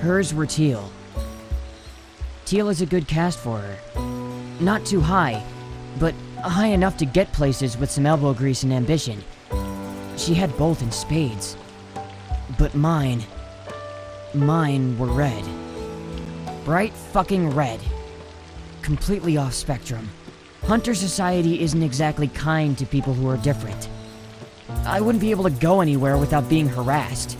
Hers were teal. Teal is a good cast for her. Not too high, but high enough to get places with some elbow grease and ambition. She had both in spades. But mine were red. Bright fucking red. Completely off spectrum. Hunter society isn't exactly kind to people who are different. I wouldn't be able to go anywhere without being harassed.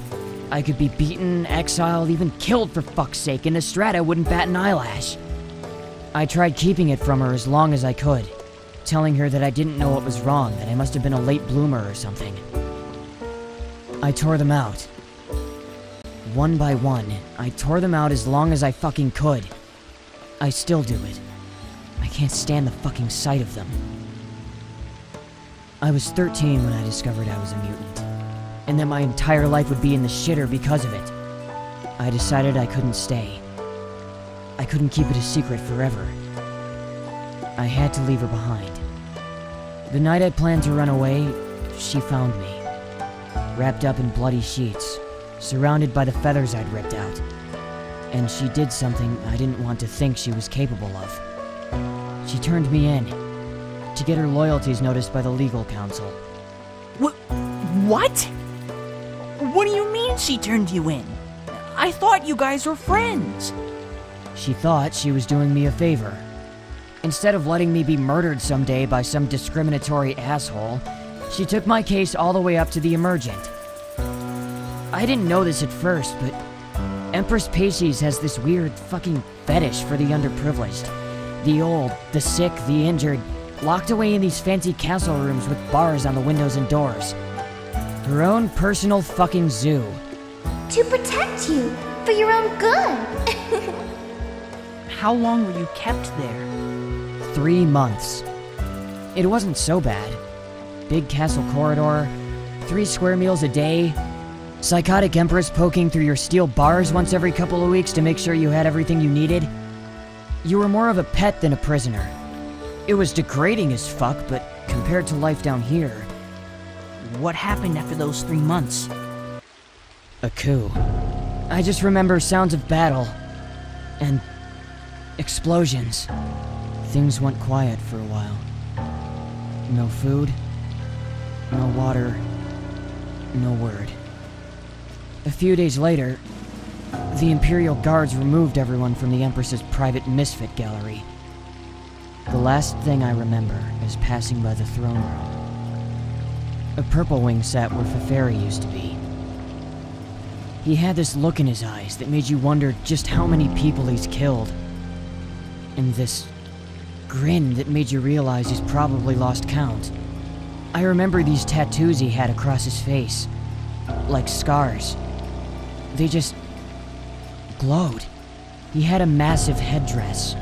I could be beaten, exiled, even killed for fuck's sake, and Estrada wouldn't bat an eyelash. I tried keeping it from her as long as I could, telling her that I didn't know what was wrong, that I must have been a late bloomer or something. I tore them out. One by one, I tore them out as long as I fucking could. I still do it. I can't stand the fucking sight of them. I was 13 when I discovered I was a mutant, and that my entire life would be in the shitter because of it. I decided I couldn't stay. I couldn't keep it a secret forever. I had to leave her behind. The night I planned to run away, she found me. Wrapped up in bloody sheets, surrounded by the feathers I'd ripped out. And she did something I didn't want to think she was capable of. She turned me in, to get her loyalties noticed by the legal council. What? What do you mean she turned you in? I thought you guys were friends. She thought she was doing me a favor. Instead of letting me be murdered someday by some discriminatory asshole, she took my case all the way up to the emergent. I didn't know this at first, but Empress Paces has this weird fucking fetish for the underprivileged. The old, the sick, the injured, locked away in these fancy castle rooms with bars on the windows and doors. Her own personal fucking zoo. To protect you, for your own good. How long were you kept there? 3 months. It wasn't so bad. Big castle corridor, 3 square meals a day, psychotic empress poking through your steel bars once every couple of weeks to make sure you had everything you needed. You were more of a pet than a prisoner. It was degrading as fuck, but compared to life down here... What happened after those 3 months? A coup. I just remember sounds of battle. And... explosions. Things went quiet for a while. No food. No water. No word. A few days later, the Imperial Guards removed everyone from the Empress's private misfit gallery. The last thing I remember is passing by the throne room. A purple wing sat where Feferi used to be. He had this look in his eyes that made you wonder just how many people he's killed. And this grin that made you realize he's probably lost count. I remember these tattoos he had across his face. Like scars. They just glowed. He had a massive headdress.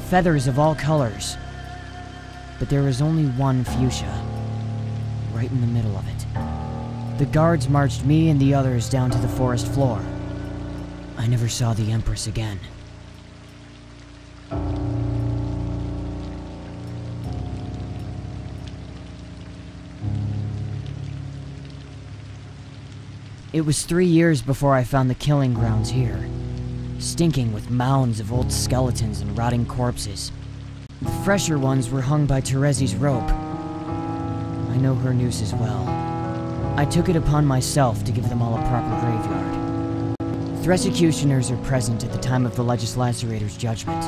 Feathers of all colors. But there was only one fuchsia. Right in the middle of it. The guards marched me and the others down to the forest floor. I never saw the Empress again. It was 3 years before I found the killing grounds here, stinking with mounds of old skeletons and rotting corpses. The fresher ones were hung by Terezi's rope. I know her noose as well. I took it upon myself to give them all a proper graveyard. Threscutioners are present at the time of the Legislacerator's judgment.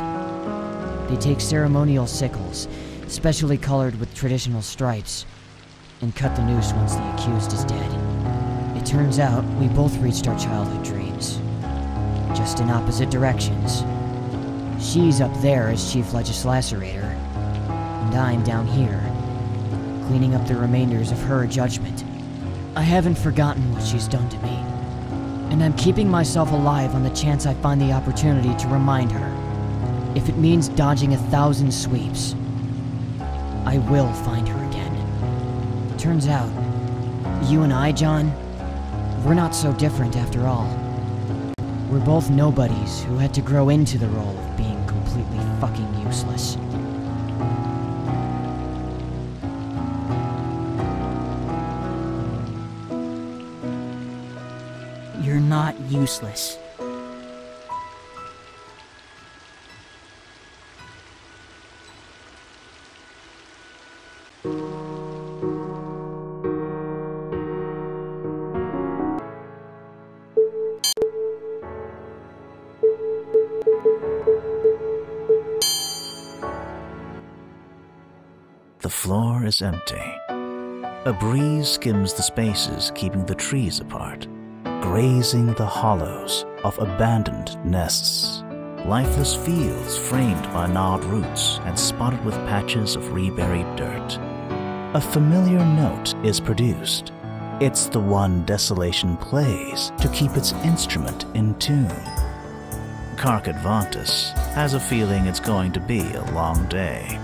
They take ceremonial sickles, specially colored with traditional stripes, and cut the noose once the accused is dead. It turns out we both reached our childhood dreams, just in opposite directions. She's up there as Chief Legislacerator, and I'm down here, cleaning up the remainders of her judgment. I haven't forgotten what she's done to me, and I'm keeping myself alive on the chance I find the opportunity to remind her. If it means dodging 1,000 sweeps, I will find her again. Turns out, you and I, John, we're not so different after all. We're both nobodies who had to grow into the role of being completely fucking useless. You're not useless. floor is empty. A breeze skims the spaces, keeping the trees apart, grazing the hollows of abandoned nests. Lifeless fields framed by gnawed roots and spotted with patches of reburied dirt. A familiar note is produced. It's the one desolation plays to keep its instrument in tune. KARKAT Vantus has a feeling it's going to be a long day.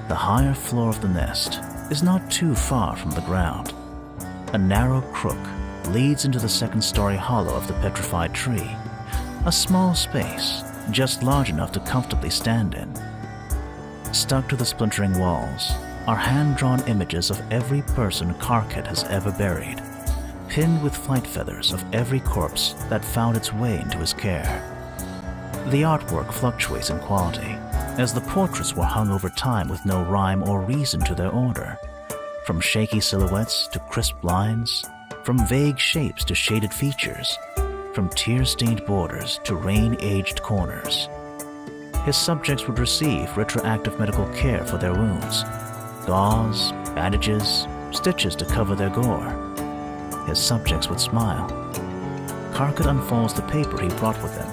The higher floor of the nest is not too far from the ground. A narrow crook leads into the second-story hollow of the petrified tree, a small space just large enough to comfortably stand in. Stuck to the splintering walls are hand-drawn images of every person KARKAT has ever buried, pinned with flight feathers of every corpse that found its way into his care. The artwork fluctuates in quality, as the portraits were hung over time with no rhyme or reason to their order, from shaky silhouettes to crisp lines, from vague shapes to shaded features, from tear-stained borders to rain-aged corners. His subjects would receive retroactive medical care for their wounds, gauze, bandages, stitches to cover their gore. His subjects would smile. KARKAT unfolds the paper he brought with him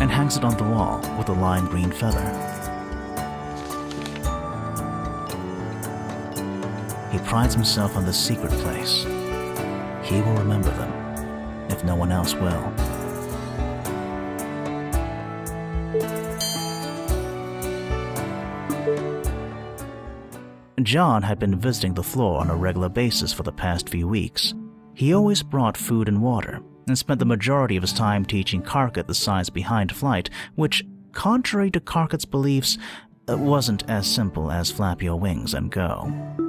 and hangs it on the wall with a lime green feather. He prides himself on this secret place. He will remember them, if no one else will. John had been visiting the floor on a regular basis for the past few weeks. He always brought food and water, and spent the majority of his time teaching KARKAT the science behind flight, which, contrary to KARKAT's beliefs, wasn't as simple as flap your wings and go.